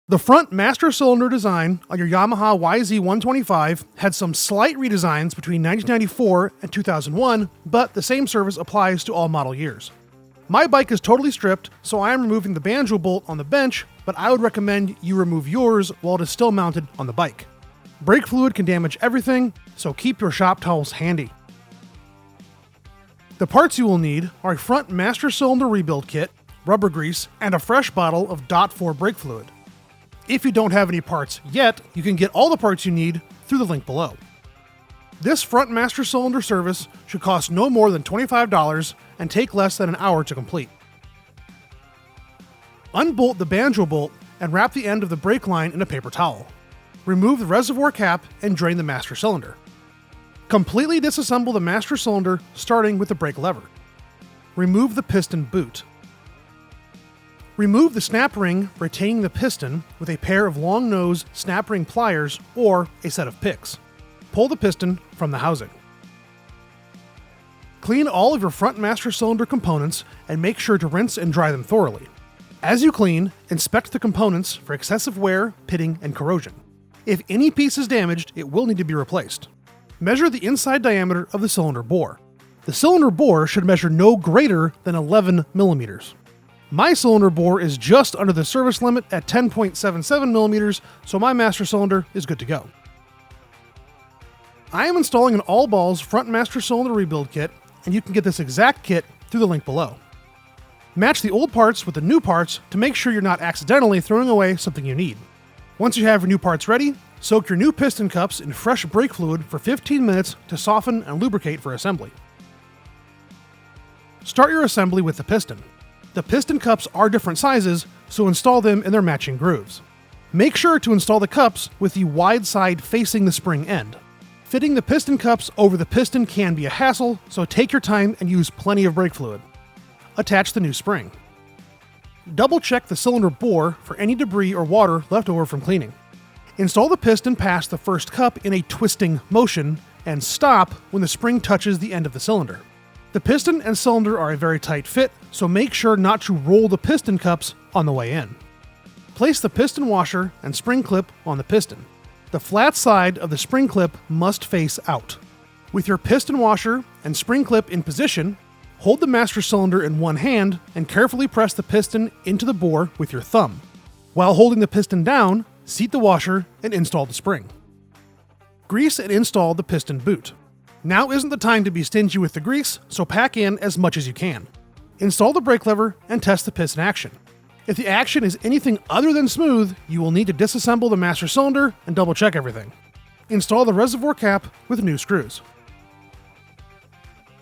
The front master cylinder design on your Yamaha YZ125 had some slight redesigns between 1994 and 2001, but the same service applies to all model years. My bike is totally stripped, so I am removing the banjo bolt on the bench, but I would recommend you remove yours while it is still mounted on the bike. Brake fluid can damage everything, so keep your shop towels handy. The parts you will need are a front master cylinder rebuild kit, rubber grease, and a fresh bottle of DOT4 brake fluid. If you don't have any parts yet, you can get all the parts you need through the link below. This front master cylinder service should cost no more than $25 and take less than an hour to complete. Unbolt the banjo bolt and wrap the end of the brake line in a paper towel. Remove the reservoir cap and drain the master cylinder. Completely disassemble the master cylinder, starting with the brake lever. Remove the piston boot. Remove the snap ring retaining the piston with a pair of long nose snap ring pliers or a set of picks. Pull the piston from the housing. Clean all of your front master cylinder components and make sure to rinse and dry them thoroughly. As you clean, inspect the components for excessive wear, pitting, and corrosion. If any piece is damaged, it will need to be replaced. Measure the inside diameter of the cylinder bore. The cylinder bore should measure no greater than 11 millimeters. My cylinder bore is just under the service limit at 10.77 millimeters, so my master cylinder is good to go. I am installing an all-balls front master cylinder rebuild kit, and you can get this exact kit through the link below. Match the old parts with the new parts to make sure you're not accidentally throwing away something you need. Once you have your new parts ready, soak your new piston cups in fresh brake fluid for 15 minutes to soften and lubricate for assembly. Start your assembly with the piston. The piston cups are different sizes, so install them in their matching grooves. Make sure to install the cups with the wide side facing the spring end. Fitting the piston cups over the piston can be a hassle, so take your time and use plenty of brake fluid. Attach the new spring. Double check the cylinder bore for any debris or water left over from cleaning. Install the piston past the first cup in a twisting motion and stop when the spring touches the end of the cylinder. The piston and cylinder are a very tight fit, so make sure not to roll the piston cups on the way in. Place the piston washer and spring clip on the piston. The flat side of the spring clip must face out. With your piston washer and spring clip in position, hold the master cylinder in one hand and carefully press the piston into the bore with your thumb. While holding the piston down, seat the washer and install the spring. Grease and install the piston boot. Now isn't the time to be stingy with the grease, so pack in as much as you can. Install the brake lever and test the piston action. If the action is anything other than smooth, you will need to disassemble the master cylinder and double check everything. Install the reservoir cap with new screws.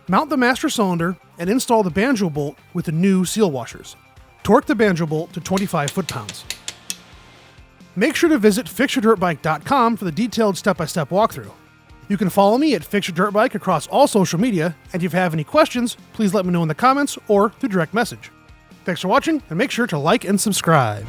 Mount the master cylinder and install the banjo bolt with the new seal washers. Torque the banjo bolt to 25 foot-pounds. Make sure to visit fixyourdirtbike.com for the detailed step-by-step walkthrough. You can follow me at fixyourdirtbike across all social media, and if you have any questions, please let me know in the comments or through direct message. Thanks for watching, and make sure to like and subscribe.